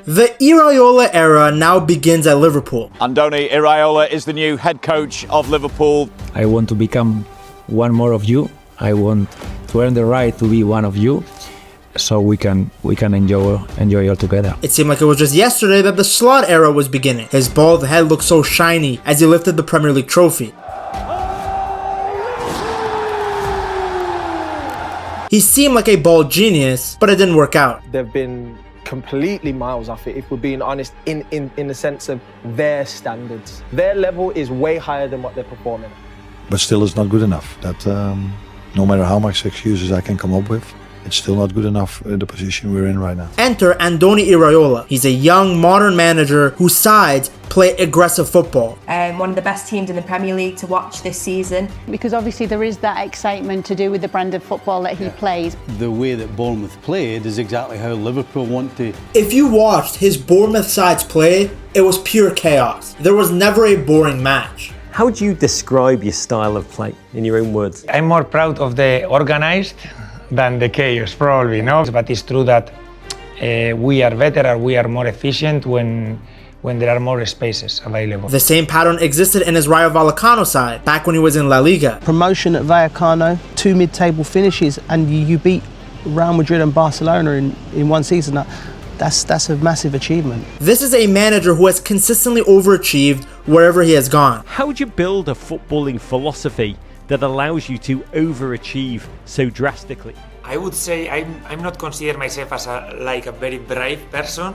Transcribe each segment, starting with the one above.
The Iraola era now begins at Liverpool. Andoni Iraola is the new head coach of Liverpool. I want to become one more of you. I want to earn the right to be one of you, so we can enjoy all together. It seemed like it was just yesterday that the Slot era was beginning. His bald head looked so shiny as he lifted the Premier League trophy. He seemed like a ball genius, but it didn't work out. They've been completely miles off it, if we're being honest, in the sense of their standards. Their level is way higher than what they're performing. But still, it's not good enough. That no matter how much excuses I can come up with, it's still not good enough in the position we're in right now. Enter Andoni Iraola. He's a young, modern manager whose sides play aggressive football. One of the best teams in the Premier League to watch this season. Because obviously there is that excitement to do with the brand of football that he plays. The way that Bournemouth played is exactly how Liverpool want to. If you watched his Bournemouth sides play, it was pure chaos. There was never a boring match. How would you describe your style of play in your own words? I'm more proud of the organized than the chaos, probably, no? But it's true that we are better or we are more efficient when there are more spaces available. The same pattern existed in his Rayo Vallecano side, back when he was in La Liga. Promotion at Vallecano, 2 mid-table finishes, and you beat Real Madrid and Barcelona in one season. That's a massive achievement. This is a manager who has consistently overachieved wherever he has gone. How would you build a footballing philosophy that allows you to overachieve so drastically? I would say I'm not consider myself as a very brave person,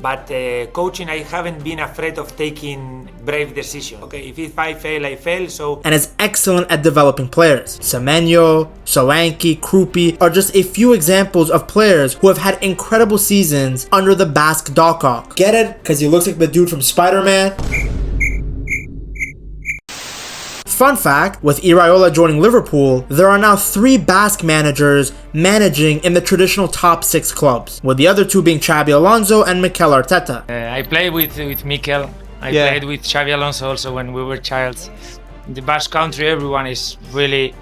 but coaching, I haven't been afraid of taking brave decisions. Okay, if I fail, I fail. So and is excellent at developing players. Semenyo, Solanke, Krupi are just a few examples of players who have had incredible seasons under the Basque Dogcock. Get it? Because he looks like the dude from Spider-Man? Fun fact, with Iraola joining Liverpool, there are now 3 Basque managers managing in the traditional top 6 clubs, with the other 2 being Xabi Alonso and Mikel Arteta. I played with Mikel. I played with Xabi Alonso also when we were childs. In the Basque country, everyone is really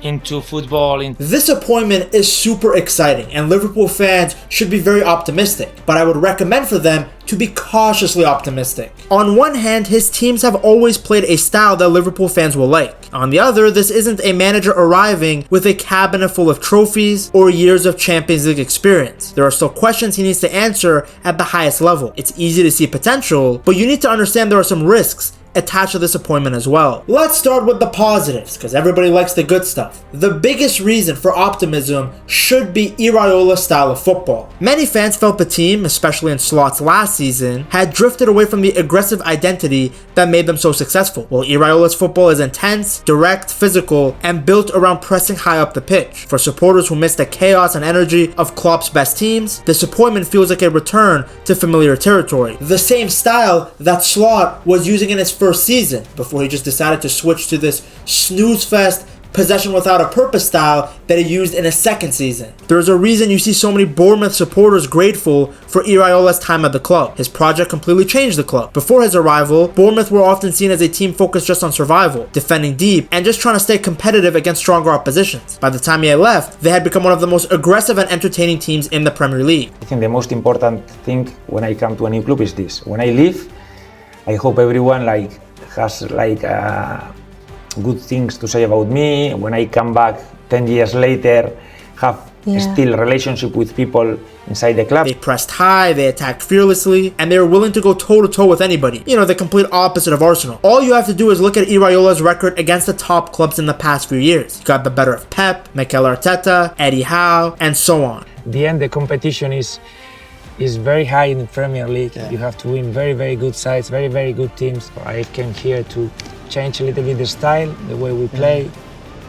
into football. This appointment is super exciting and Liverpool fans should be very optimistic, but I would recommend for them to be cautiously optimistic. On one hand, his teams have always played a style that Liverpool fans will like. On the other, this isn't a manager arriving with a cabinet full of trophies or years of Champions League experience. There are still questions he needs to answer at the highest level. It's easy to see potential, but you need to understand there are some risks attached to this appointment as well. Let's start with the positives, because everybody likes the good stuff. The biggest reason for optimism should be Iraola's style of football. Many fans felt the team, especially in Slot's last season, had drifted away from the aggressive identity that made them so successful. While Iraola's football is intense, direct, physical, and built around pressing high up the pitch. For supporters who miss the chaos and energy of Klopp's best teams, this appointment feels like a return to familiar territory. The same style that Slot was using in his first season, before he just decided to switch to this snooze fest, possession without a purpose style that he used in his second season. There's a reason you see so many Bournemouth supporters grateful for Iraola's time at the club. His project completely changed the club. Before his arrival, Bournemouth were often seen as a team focused just on survival, defending deep, and just trying to stay competitive against stronger oppositions. By the time he had left, they had become one of the most aggressive and entertaining teams in the Premier League. I think the most important thing when I come to a new club is this. When I leave, I hope everyone has good things to say about me. When I come back 10 years later, have still a relationship with people inside the club. They pressed high, they attacked fearlessly, and they were willing to go toe-to-toe with anybody. You know, the complete opposite of Arsenal. All you have to do is look at Iraola's record against the top clubs in the past few years. He got the better of Pep, Mikel Arteta, Eddie Howe, and so on. In the end, the competition is very high in the Premier League. You have to win very, very good sides, very, very good teams. I came here to change a little bit the style, the way we play,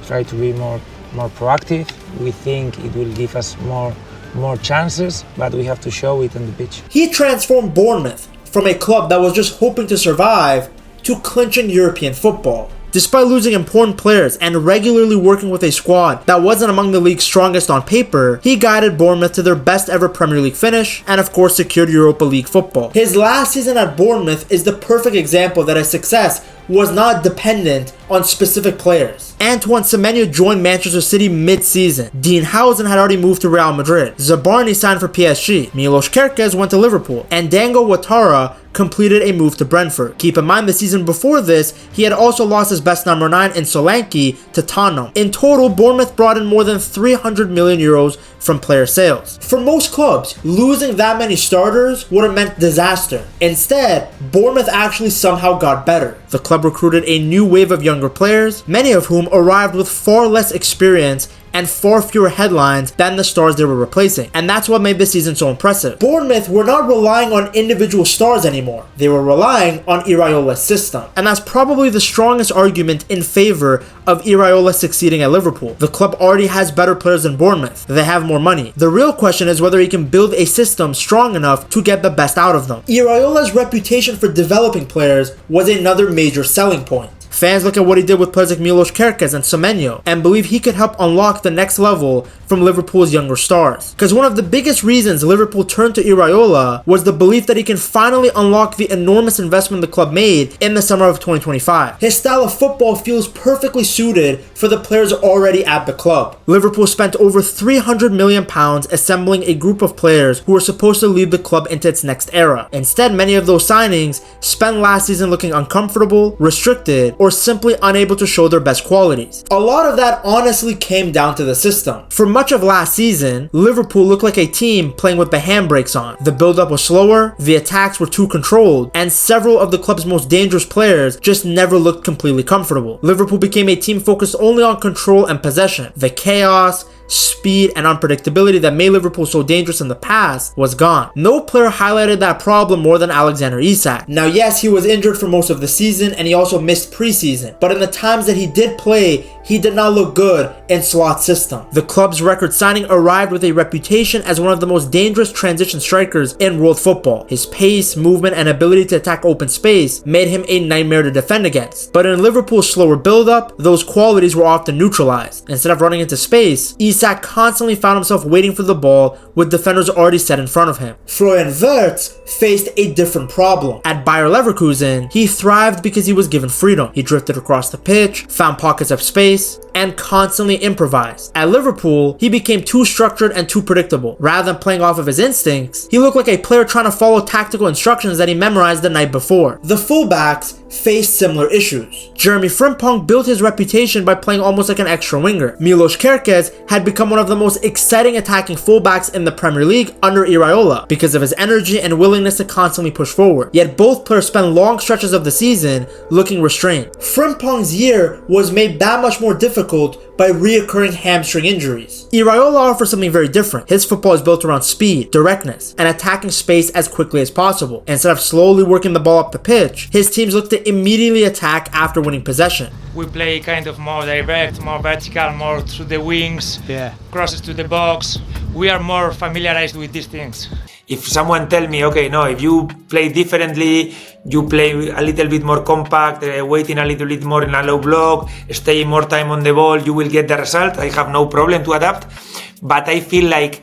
try to be more proactive. We think it will give us more chances, but we have to show it on the pitch. He transformed Bournemouth from a club that was just hoping to survive to clinching European football. Despite losing important players and regularly working with a squad that wasn't among the league's strongest on paper, he guided Bournemouth to their best ever Premier League finish and of course secured Europa League football. His last season at Bournemouth is the perfect example that his success was not dependent on specific players. Antoine Semenyo joined Manchester City mid-season. Dean Housen had already moved to Real Madrid. Zabarny signed for PSG. Milos Kerkez went to Liverpool. And Dango Ouattara completed a move to Brentford. Keep in mind the season before this, he had also lost his best number 9 in Solanke to Tottenham. In total, Bournemouth brought in more than 300 million euros from player sales. For most clubs, losing that many starters would have meant disaster. Instead, Bournemouth actually somehow got better. The club recruited a new wave of younger players, many of whom arrived with far less experience and far fewer headlines than the stars they were replacing. And that's what made this season so impressive. Bournemouth were not relying on individual stars anymore. They were relying on Iraola's system. And that's probably the strongest argument in favor of Iraola succeeding at Liverpool. The club already has better players than Bournemouth. They have more money. The real question is whether he can build a system strong enough to get the best out of them. Iraola's reputation for developing players was another major selling point. Fans look at what he did with players like Milos Kerkez and Semenyo and believe he could help unlock the next level from Liverpool's younger stars. Because one of the biggest reasons Liverpool turned to Iraola was the belief that he can finally unlock the enormous investment the club made in the summer of 2025. His style of football feels perfectly suited for the players already at the club. Liverpool spent over £300 million assembling a group of players who were supposed to lead the club into its next era. Instead, many of those signings spent last season looking uncomfortable, restricted, or simply unable to show their best qualities. A lot of that honestly came down to the system. For much of last season, Liverpool looked like a team playing with the handbrakes on. The build-up was slower, the attacks were too controlled, and several of the club's most dangerous players just never looked completely comfortable. Liverpool became a team focused only on control and possession. The chaos, speed, and unpredictability that made Liverpool so dangerous in the past was gone. No player highlighted that problem more than Alexander Isak. Now yes, he was injured for most of the season and he also missed preseason, but in the times that he did play, he did not look good in Slot's system. The club's record signing arrived with a reputation as one of the most dangerous transition strikers in world football. His pace, movement, and ability to attack open space made him a nightmare to defend against. But in Liverpool's slower build-up, those qualities were often neutralized. Instead of running into space, Isak constantly found himself waiting for the ball with defenders already set in front of him. Florian Wirtz faced a different problem. At Bayer Leverkusen, he thrived because he was given freedom. He drifted across the pitch, found pockets of space, and constantly improvised. At Liverpool, he became too structured and too predictable. Rather than playing off of his instincts, he looked like a player trying to follow tactical instructions that he memorized the night before. The fullbacks faced similar issues. Jeremy Frimpong built his reputation by playing almost like an extra winger. Milos Kerkez had become one of the most exciting attacking fullbacks in the Premier League under Iraola because of his energy and willingness to constantly push forward. Yet both players spent long stretches of the season looking restrained. Frimpong's year was made that much more difficult by reoccurring hamstring injuries. Iraola offers something very different. His football is built around speed, directness, and attacking space as quickly as possible. Instead of slowly working the ball up the pitch, his teams look to immediately attack after winning possession. We play kind of more direct, more vertical, more through the wings, crosses to the box. We are more familiarized with these things. If someone tell me, okay, no, if you play differently, you play a little bit more compact, waiting a little bit more in a low block, stay more time on the ball, you will get the result. I have no problem to adapt. But I feel like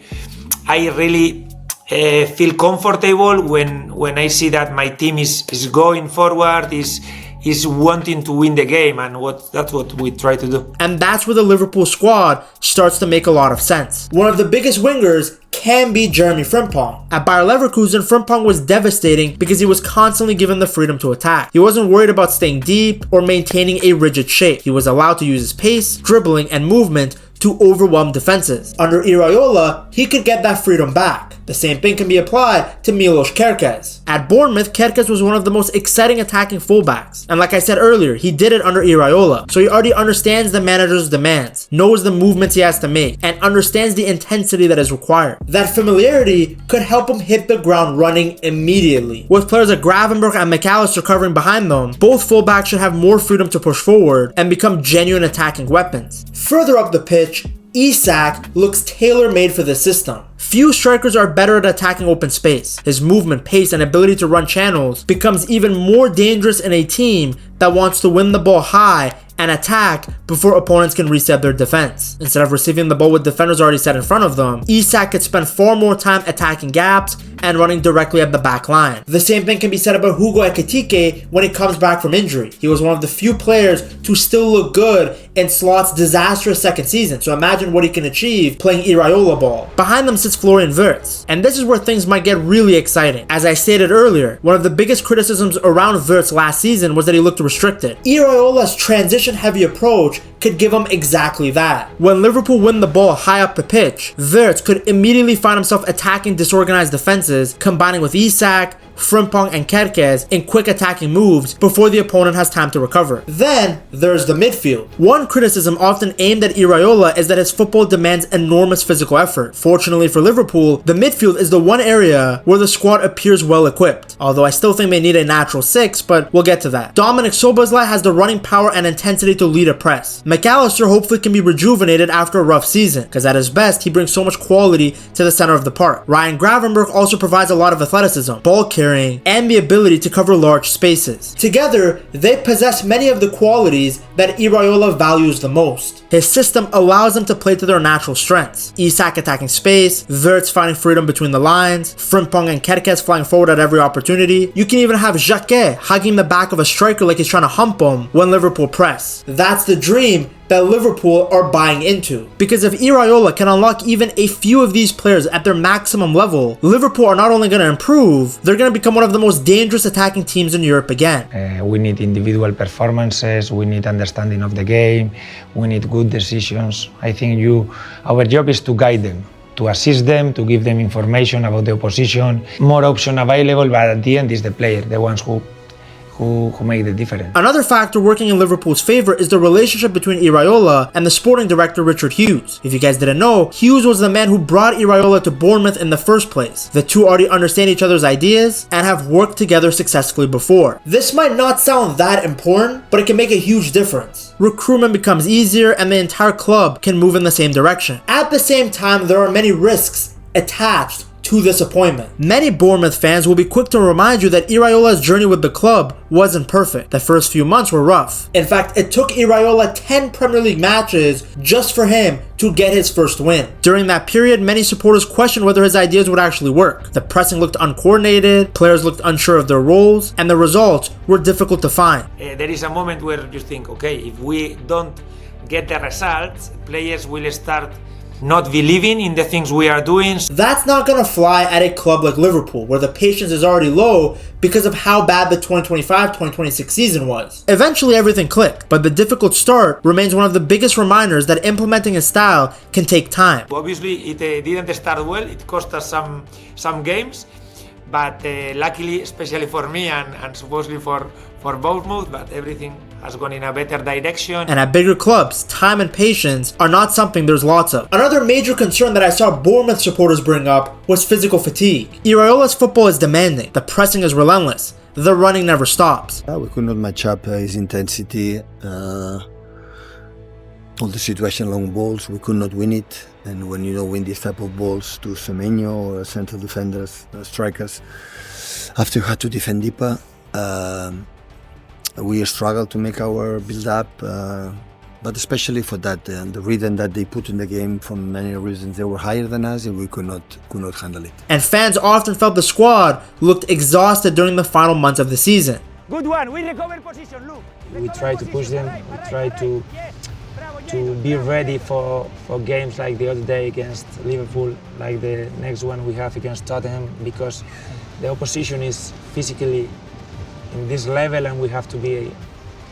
I really feel comfortable when I see that my team is going forward, is wanting to win the game, and that's what we try to do. And that's where the Liverpool squad starts to make a lot of sense. One of the biggest wingers can be Jeremy Frimpong. At Bayer Leverkusen, Frimpong was devastating because he was constantly given the freedom to attack. He wasn't worried about staying deep or maintaining a rigid shape. He was allowed to use his pace, dribbling, and movement to overwhelm defenses. Under Iraola, he could get that freedom back. The same thing can be applied to Milos Kerkez. At Bournemouth, Kerkez was one of the most exciting attacking fullbacks. And like I said earlier, he did it under Iraola. So he already understands the manager's demands, knows the movements he has to make, and understands the intensity that is required. That familiarity could help him hit the ground running immediately. With players like Gravenberch and McAllister covering behind them, both fullbacks should have more freedom to push forward and become genuine attacking weapons. Further up the pitch, Isak looks tailor-made for this system. Few strikers are better at attacking open space. His movement, pace, and ability to run channels becomes even more dangerous in a team that wants to win the ball high and attack before opponents can reset their defense. Instead of receiving the ball with defenders already set in front of them, Isak could spend far more time attacking gaps and running directly at the back line. The same thing can be said about Hugo Ekitike when he comes back from injury. He was one of the few players to still look good in Slot's disastrous second season, so imagine what he can achieve playing Iraola ball. Behind them sits Florian Wirtz, and this is where things might get really exciting. As I stated earlier, one of the biggest criticisms around Wirtz last season was that he looked restricted. Iraola's transition-heavy approach could give him exactly that. When Liverpool win the ball high up the pitch, Wirtz could immediately find himself attacking disorganized defenses, combining with Isak, Frimpong and Kerkez in quick attacking moves before the opponent has time to recover. Then there's the midfield. One criticism often aimed at Iraola is that his football demands enormous physical effort. Fortunately for Liverpool, the midfield is the one area where the squad appears well equipped, although I still think they need a natural 6, but we'll get to that. Dominic Szoboszlai has the running power and intensity to lead a press. McAllister hopefully can be rejuvenated after a rough season, because at his best he brings so much quality to the center of the park. Ryan Gravenberch also provides a lot of athleticism, ball carrying, and the ability to cover large spaces. Together, they possess many of the qualities that Iraola values the most. His system allows them to play to their natural strengths. Isak attacking space, Wirtz finding freedom between the lines, Frimpong and Kerkez flying forward at every opportunity. You can even have Jacquet hugging the back of a striker like he's trying to hump him when Liverpool press. That's the dream that Liverpool are buying into. Because if Iraola can unlock even a few of these players at their maximum level, Liverpool are not only going to improve, they're going to become one of the most dangerous attacking teams in Europe again. We need individual performances, we need understanding of the game, we need good decisions. I think our job is to guide them, to assist them, to give them information about the opposition, more option available, but at the end is the player, the ones who make the difference. Another factor working in Liverpool's favor is the relationship between Iraola and the sporting director Richard Hughes. If you guys didn't know, Hughes was the man who brought Iraola to Bournemouth in the first place. The two already understand each other's ideas and have worked together successfully before. This might not sound that important, but it can make a huge difference. Recruitment becomes easier and the entire club can move in the same direction. At the same time, there are many risks attached to this appointment. Many Bournemouth fans will be quick to remind you that Iraola's journey with the club wasn't perfect. The first few months were rough. In fact, it took Iraola 10 Premier League matches just for him to get his first win. During that period, many supporters questioned whether his ideas would actually work. The pressing looked uncoordinated, players looked unsure of their roles, and the results were difficult to find. There is a moment where you think, okay, if we don't get the results, players will start not believing in the things we are doing. That's not gonna fly at a club like Liverpool, where the patience is already low because of how bad the 2025-2026 season was. Eventually everything clicked, but the difficult start remains one of the biggest reminders that implementing a style can take time. Obviously it didn't start well, it cost us some games, but luckily, especially for me and supposedly for Bournemouth, but everything has gone in a better direction. And at bigger clubs, time and patience are not something there's lots of. Another major concern that I saw Bournemouth supporters bring up was physical fatigue. Iraola's football is demanding, the pressing is relentless, the running never stops. We could not match up his intensity, all the situation long balls, we could not win it. And when you don't win this type of balls to Semenyo or central defenders, strikers, after you had to defend deeper, we struggled to make our build-up, but especially for that, the rhythm that they put in the game, for many reasons, they were higher than us and we could not handle it. And fans often felt the squad looked exhausted during the final months of the season. Good one, we recover position, look. We try to push them, we try to be ready for games like the other day against Liverpool, like the next one we have against Tottenham, because the opposition is physically in this level and we have to be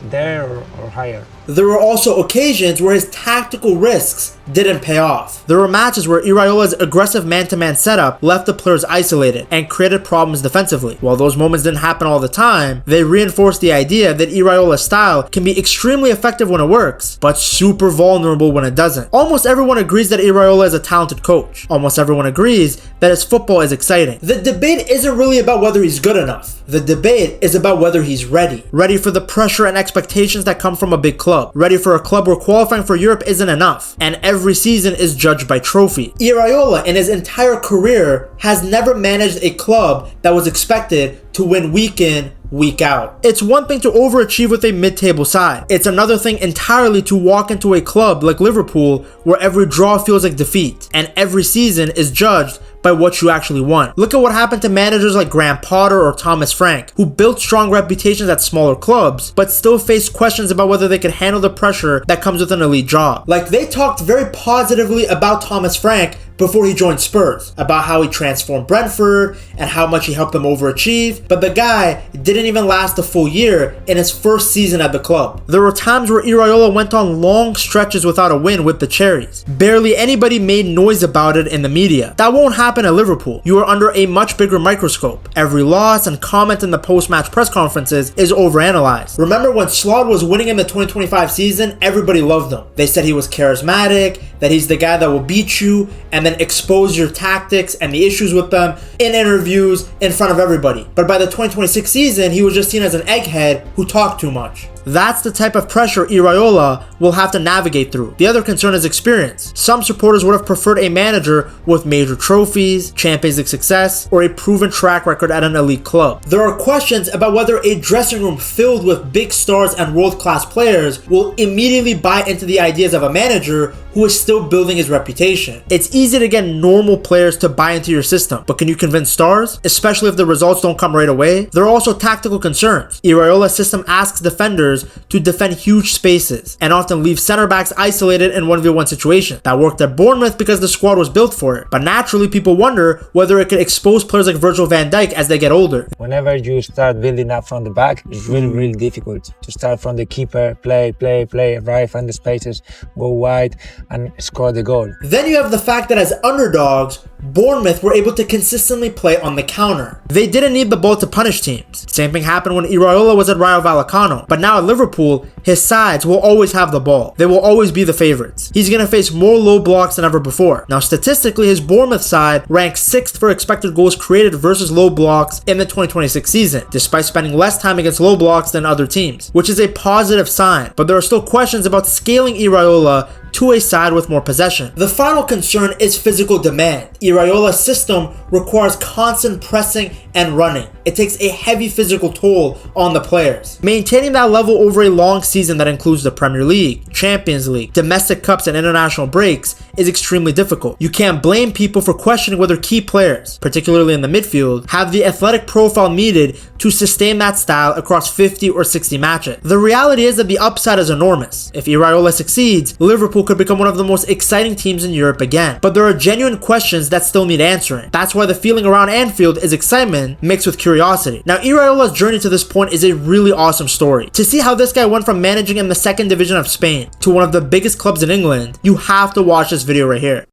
there or higher. There were also occasions where his tactical risks didn't pay off. There were matches where Iraola's aggressive man-to-man setup left the players isolated and created problems defensively. While those moments didn't happen all the time, they reinforced the idea that Iraola's style can be extremely effective when it works, but super vulnerable when it doesn't. Almost everyone agrees that Iraola is a talented coach. Almost everyone agrees that his football is exciting. The debate isn't really about whether he's good enough. The debate is about whether he's ready. Ready for the pressure and expectations that come from a big club. club. Ready for a club where qualifying for Europe isn't enough, and every season is judged by trophy. Iraola in his entire career has never managed a club that was expected to win week in, week out. It's one thing to overachieve with a mid-table side. It's another thing entirely to walk into a club like Liverpool where every draw feels like defeat, and every season is judged by what you actually want. Look at what happened to managers like Graham Potter or Thomas Frank, who built strong reputations at smaller clubs, but still faced questions about whether they could handle the pressure that comes with an elite job. Like, they talked very positively about Thomas Frank before he joined Spurs, about how he transformed Brentford and how much he helped them overachieve, but the guy didn't even last a full year in his first season at the club. There were times where Iraola went on long stretches without a win with the Cherries. Barely anybody made noise about it in the media. That won't happen at Liverpool. You are under a much bigger microscope. Every loss and comment in the post-match press conferences is overanalyzed. Remember when Slot was winning in the 2025 season, everybody loved him. They said he was charismatic, that he's the guy that will beat you, and then expose your tactics and the issues with them in interviews in front of everybody. But by the 2026 season, he was just seen as an egghead who talked too much. That's the type of pressure Iraola will have to navigate through. The other concern is experience. Some supporters would have preferred a manager with major trophies, Champions League success, or a proven track record at an elite club. There are questions about whether a dressing room filled with big stars and world-class players will immediately buy into the ideas of a manager who is still building his reputation. It's easy to get normal players to buy into your system, but can you convince stars? Especially if the results don't come right away? There are also tactical concerns. Iraola's system asks defenders to defend huge spaces and often leave center backs isolated in 1v1 situations. That worked at Bournemouth because the squad was built for it. But naturally, people wonder whether it could expose players like Virgil van Dijk as they get older. Whenever you start building up from the back, it's really difficult to start from the keeper, play, arrive, find the spaces, go wide and score the goal. Then you have the fact that as underdogs, Bournemouth were able to consistently play on the counter. They didn't need the ball to punish teams. Same thing happened when Iraola was at Rayo Vallecano. But now at Liverpool, his sides will always have the ball. They will always be the favorites. He's going to face more low blocks than ever before. Now statistically, his Bournemouth side ranks 6th for expected goals created versus low blocks in the 2026 season, despite spending less time against low blocks than other teams, which is a positive sign. But there are still questions about scaling Iraola to a side with more possession. The final concern is physical demand. Iraola's system requires constant pressing and running. It takes a heavy physical toll on the players. Maintaining that level over a long season that includes the Premier League, Champions League, domestic cups, and international breaks is extremely difficult. You can't blame people for questioning whether key players, particularly in the midfield, have the athletic profile needed to sustain that style across 50 or 60 matches. The reality is that the upside is enormous. If Iraola succeeds, Liverpool could become one of the most exciting teams in Europe again. But there are genuine questions that still need answering. That's why the feeling around Anfield is excitement mixed with curiosity. Now, Iraola's journey to this point is a really awesome story. To see how this guy went from managing in the 2nd division of Spain to one of the biggest clubs in England, you have to watch this video right here.